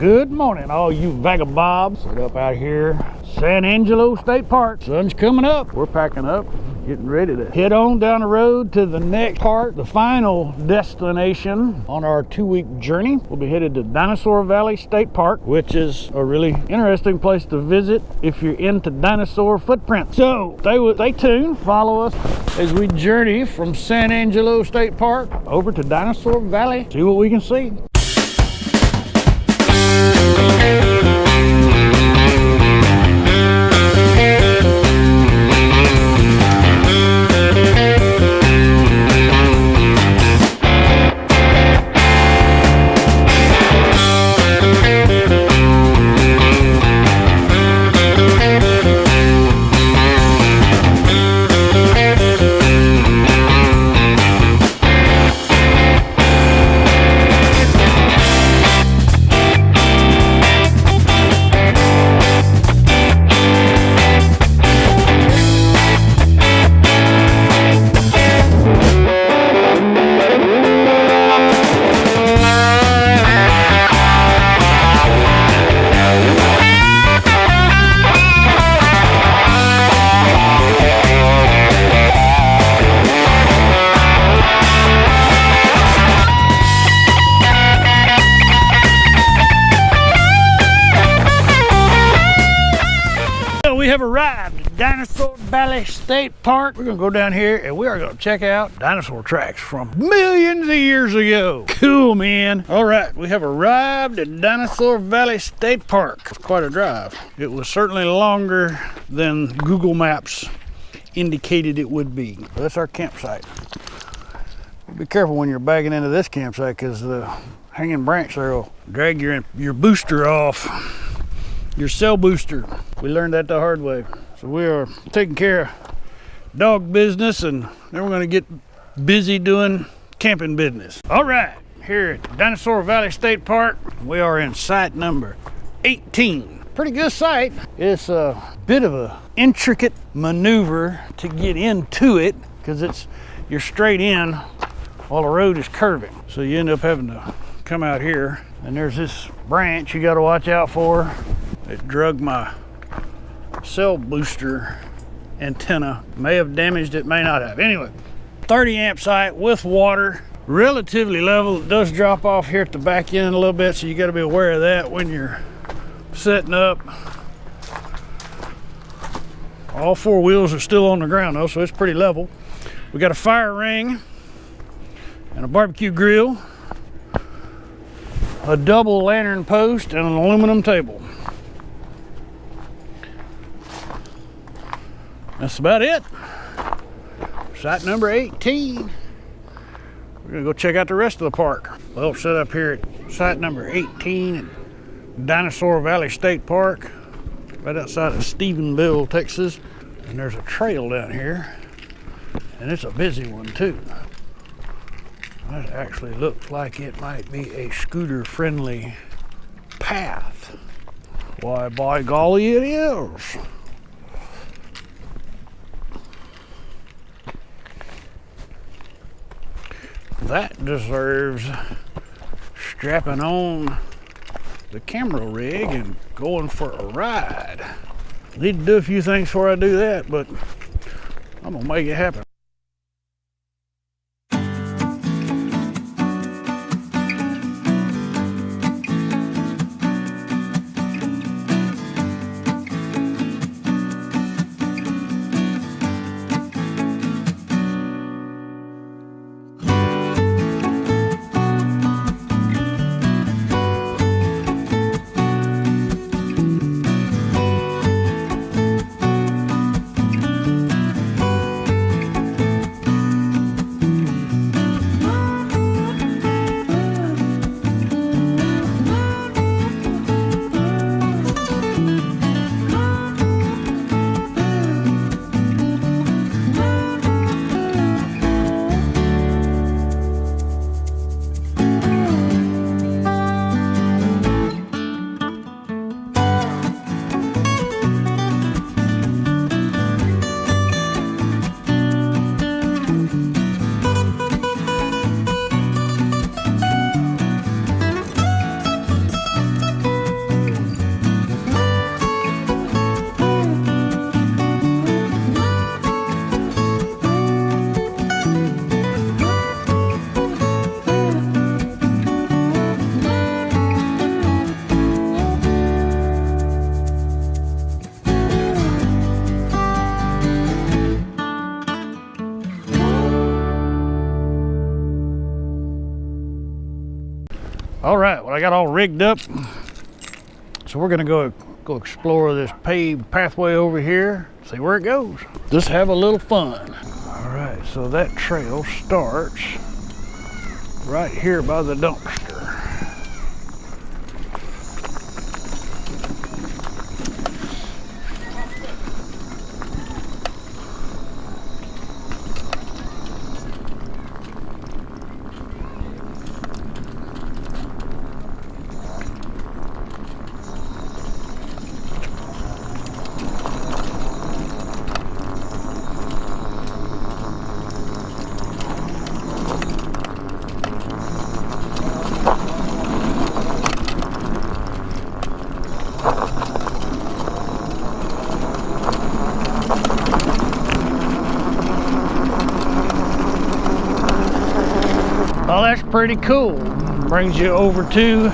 Good morning, all you vagabobs. Set up out here, San Angelo State Park. Sun's coming up. We're packing up, getting ready to head on down the road to the next part, the final destination on our 2-week journey. We'll be headed to Dinosaur Valley State Park, which is a really interesting place to visit if you're into dinosaur footprints. So stay tuned, follow us as we journey from San Angelo State Park over to Dinosaur Valley, see what we can see. We have arrived at Dinosaur Valley State Park. We're gonna go down here and we are gonna check out dinosaur tracks from millions of years ago. Cool, man. All right, we have arrived at Dinosaur Valley State Park. It's quite a drive. It was certainly longer than Google Maps indicated it would be. That's our campsite. Be careful when you're bagging into this campsite because the hanging branch there will drag your booster off. Your cell booster. We learned that the hard way. So we are taking care of dog business and then we're going to get busy doing camping business. All right, here at Dinosaur Valley State Park, we are in site number 18. Pretty good site. It's a bit of a intricate maneuver to get into it because you're straight in while the road is curving. So you end up having to come out here and there's this branch you got to watch out for. It drug my cell booster antenna. May have damaged it, may not have. Anyway, 30 amp site with water, relatively level. It does drop off here at the back end a little bit, so you got to be aware of that when you're setting up. All 4 wheels are still on the ground though, so it's pretty level. We got a fire ring and a barbecue grill, a double lantern post, and an aluminum table. That's about it. Site number 18. We're gonna go check out the rest of the park. Well, set up here at site number 18 at Dinosaur Valley State Park, right outside of Stephenville, Texas. And there's a trail down here, and it's a busy one too. That actually looks like it might be a scooter-friendly path. Why, by golly, it is. That deserves strapping on the camera rig and going for a ride. Need to do a few things before I do that, but I'm gonna make it happen. I got all rigged up. So we're gonna go explore this paved pathway over here, see where it goes. Just have a little fun. All right, so that trail starts right here by the dumpster. Well, that's pretty cool. Brings you over to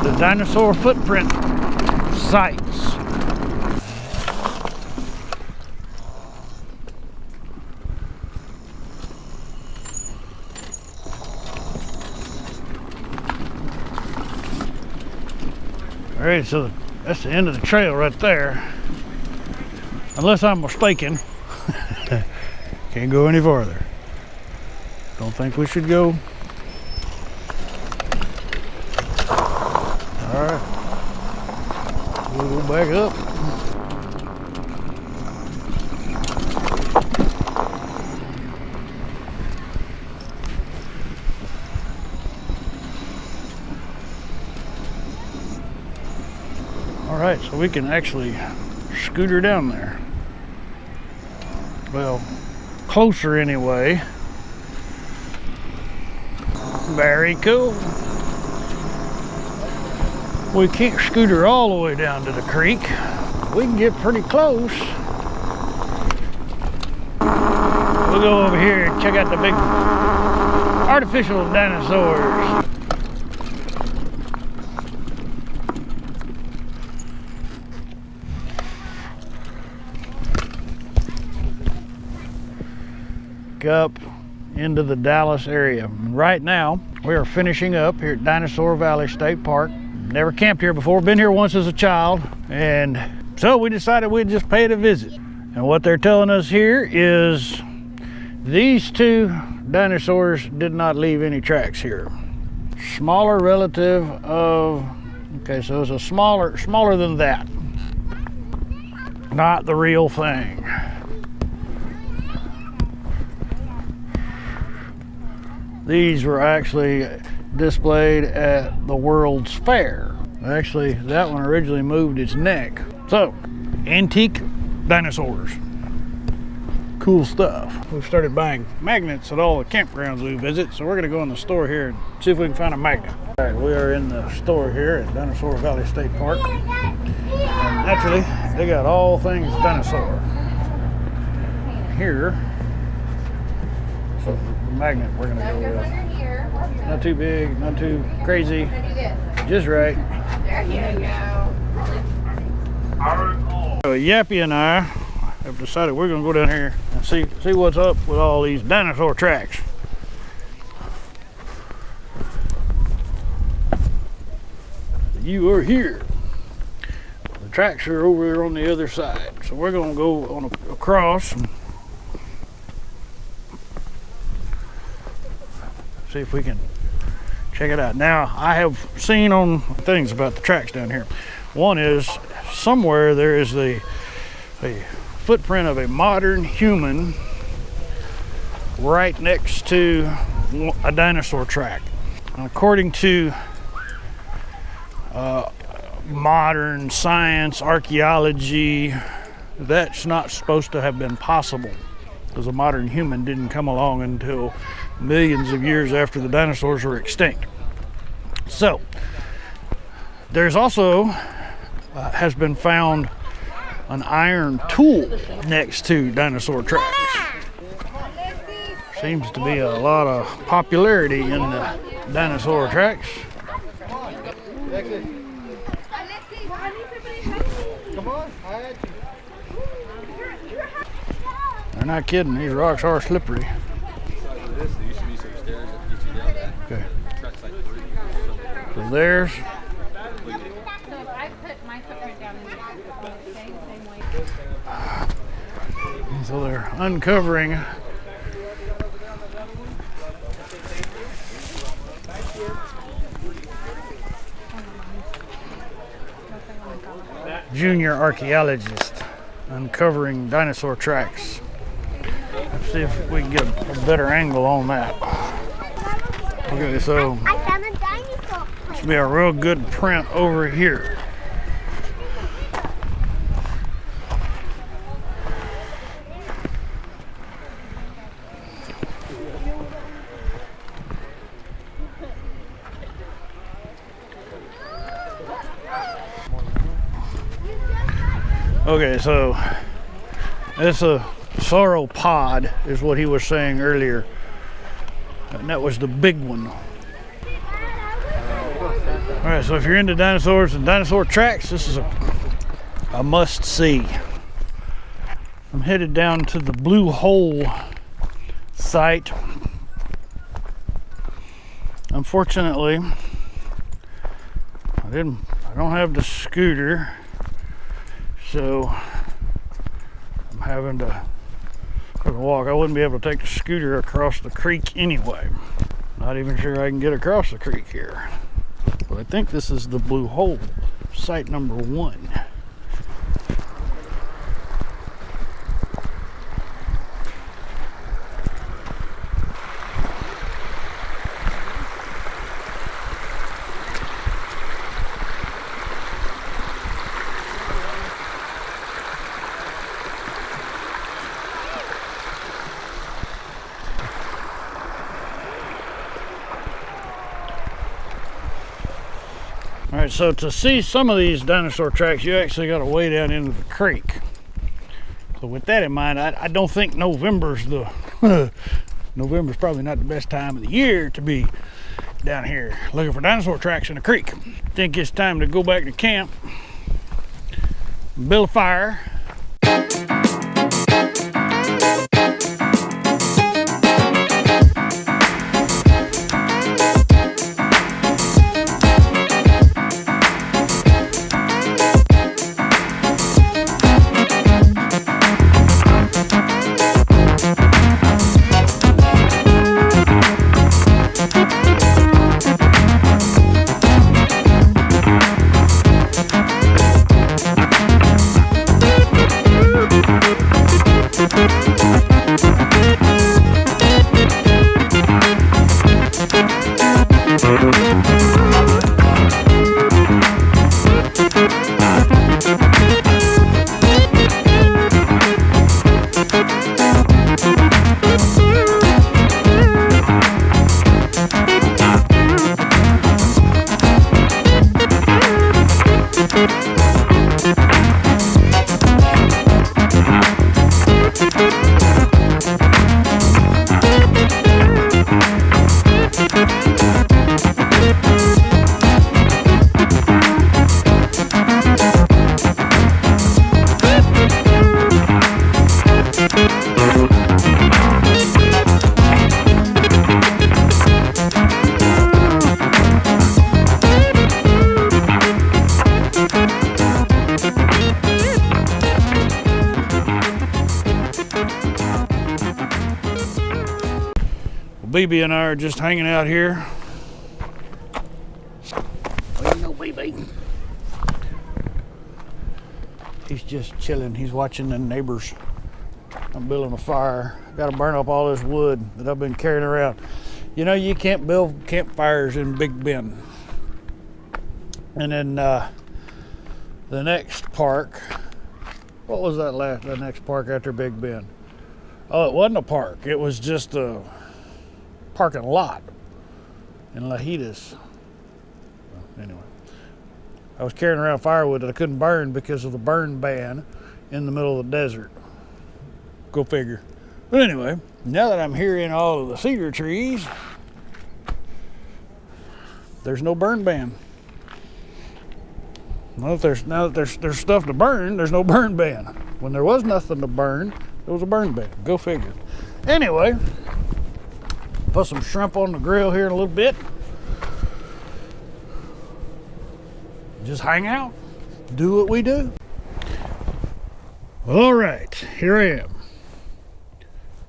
the dinosaur footprint sites. All right, so that's the end of the trail right there. Unless I'm mistaken. Can't go any farther. Don't think we should go. All right, we'll go back up. All right, so we can actually scooter down there. Well, closer anyway. Very cool. We can't scooter all the way down to the creek. We can get pretty close. We'll go over here and check out the big artificial dinosaurs. Up into the Dallas area. Right now, we are finishing up here at Dinosaur Valley State Park. Never camped here before, been here once as a child, and so we decided we'd just pay it a visit. And what they're telling us here is these two dinosaurs did not leave any tracks here. Smaller relative of, okay, so it's a smaller than that. Not the real thing. These were actually displayed at the World's Fair. Actually, that one originally moved its neck. So, antique dinosaurs. Cool stuff. We've started buying magnets at all the campgrounds we visit, so we're gonna go in the store here and see if we can find a magnet. All right, we are in the store here at Dinosaur Valley State Park. And naturally, they got all things dinosaur. Here, so the magnet we're gonna go with. Not too big, not too crazy, just right. There you go. So Yappy and I have decided we're gonna go down here and see what's up with all these dinosaur tracks. You are here. The tracks are over there on the other side, so we're gonna go on across and see if we can check it out. Now, I have seen on things about the tracks down here. One is somewhere there is a footprint of a modern human right next to a dinosaur track. According to modern science, archaeology, that's not supposed to have been possible, because a modern human didn't come along until millions of years after the dinosaurs were extinct. So there's also has been found an iron tool next to dinosaur tracks. Seems to be a lot of popularity in the dinosaur tracks. They're not kidding, these rocks are slippery. Okay. So there's. So if I put my footprint down in the same way. So they're uncovering junior archaeologist uncovering dinosaur tracks. Let's see if we can get a better angle on that. Okay, so I found a dinosaur. this will be a real good print over here. Okay, so that's a sauropod is what he was saying earlier. And that was the big one. All right, so if you're into dinosaurs and dinosaur tracks, this is a must see. I'm headed down to the Blue Hole site. Unfortunately, I don't have the scooter, so I'm having to walk. I wouldn't be able to take the scooter across the creek anyway. Not even sure I can get across the creek here. But I think this is the Blue Hole, site number 1. All right, so to see some of these dinosaur tracks, you actually got to wade down into the creek. So with that in mind, I don't think November's probably not the best time of the year to be down here looking for dinosaur tracks in the creek. I think it's time to go back to camp, build a fire. BB and I are just hanging out here. Where you go, BB? He's just chilling. He's watching the neighbors. I'm building a fire. Got to burn up all this wood that I've been carrying around. You know, you can't build campfires in Big Bend. And then the next park, what was that the next park after Big Bend? Oh, it wasn't a park. It was just a parking lot in Lajitas. Well, anyway, I was carrying around firewood that I couldn't burn because of the burn ban in the middle of the desert. Go figure. But anyway, now that I'm hearing all of the cedar trees, there's no burn ban. Now that there's stuff to burn, there's no burn ban. When there was nothing to burn, there was a burn ban. Go figure. Anyway, put some shrimp on the grill here in a little bit. just hang out, do what we do. Well, all right, here I am.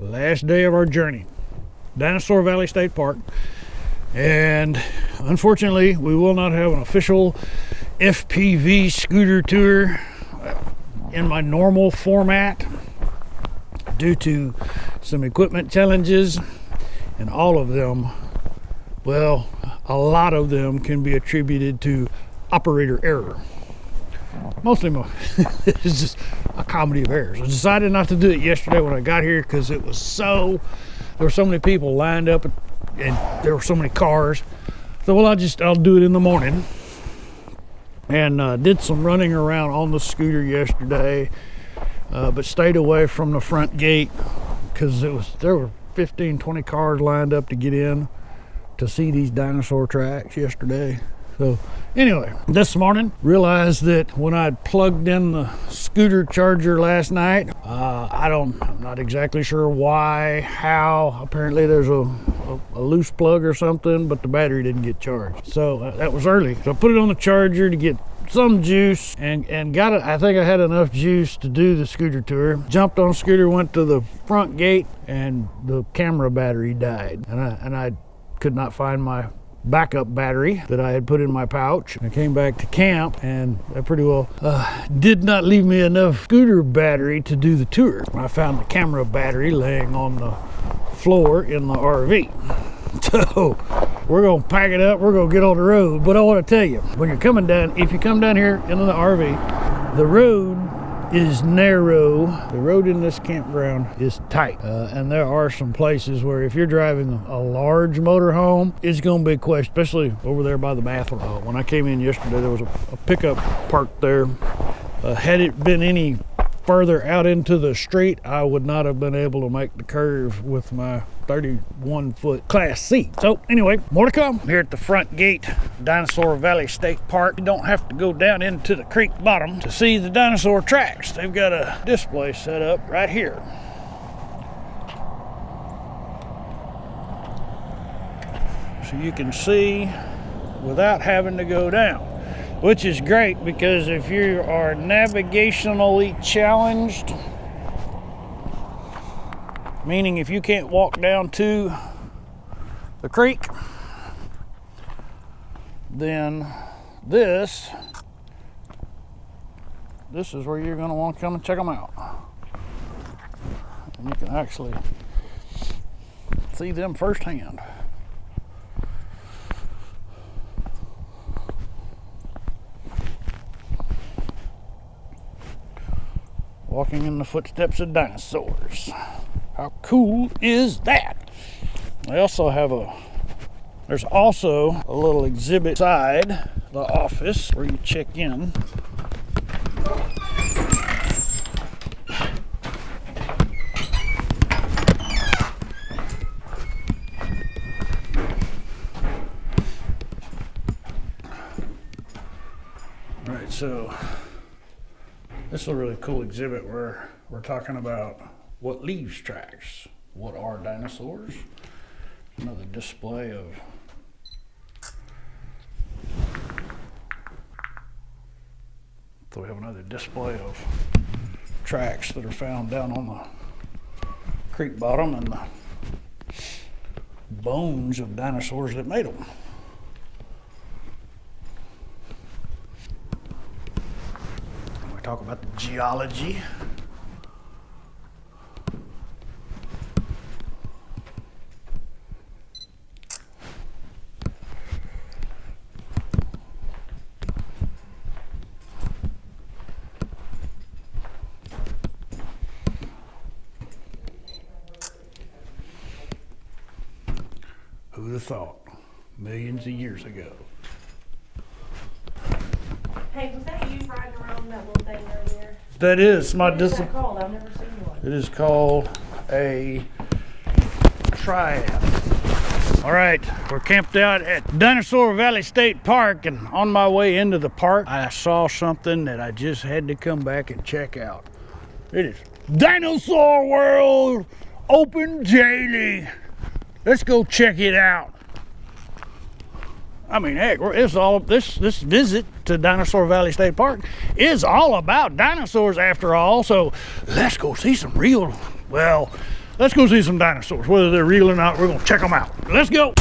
Last day of our journey, Dinosaur Valley State Park. And unfortunately, we will not have an official FPV scooter tour in my normal format due to some equipment challenges, and all of them, well, a lot of them can be attributed to operator error. Mostly it's just a comedy of errors. I decided not to do it yesterday when I got here because there were so many people lined up and there were so many cars. So well, I'll do it in the morning. And did some running around on the scooter yesterday, but stayed away from the front gate because there were 15-20 cars lined up to get in to see these dinosaur tracks yesterday. So anyway, this morning realized that when I'd plugged in the scooter charger last night, I'm not exactly sure why, how. Apparently there's a loose plug or something, but the battery didn't get charged. So that was early. So I put it on the charger to get some juice and got it. I think I had enough juice to do the scooter tour. Jumped on the scooter, went to the front gate, and the camera battery died. And I could not find my backup battery that I had put in my pouch. I came back to camp and I pretty well did not leave me enough scooter battery to do the tour. I found the camera battery laying on the floor in the RV. So we're gonna pack it up, we're gonna get on the road. But I want to tell you, when you're coming down, if you come down here into the RV, the road is narrow. The road in this campground is tight, and there are some places where if you're driving a large motorhome, it's going to be a question, especially over there by the bathroom. When I came in yesterday, there was a pickup parked there. Had it been any further out into the street, I would not have been able to make the curve with my 31-foot Class C. So anyway, more to come here at the front gate, Dinosaur Valley State Park. You don't have to go down into the creek bottom to see the dinosaur tracks. They've got a display set up right here. So you can see without having to go down, which is great because if you are navigationally challenged, meaning if you can't walk down to the creek, then this is where you're going to want to come and check them out. And you can actually see them firsthand. Walking in the footsteps of dinosaurs. How cool is that? They also have there's also a little exhibit side the office where you check in. All right, so this is a really cool exhibit where we're talking about what leaves tracks, what are dinosaurs. Another display of so we have another display of tracks that are found down on the creek bottom and the bones of dinosaurs that made them. Talk about the geology. Who'd have thought? Millions of years ago. Hey, was that you riding around that little thing earlier? That is my What is that called? I've never seen one. It is called a triad. All right, we're camped out at Dinosaur Valley State Park, and on my way into the park, I saw something that I just had to come back and check out. It is Dinosaur World open daily. Let's go check it out. I mean, heck, it's all this visit to Dinosaur Valley State Park is all about dinosaurs after all. So let's go see some let's go see some dinosaurs. Whether they're real or not, we're gonna check them out. Let's go.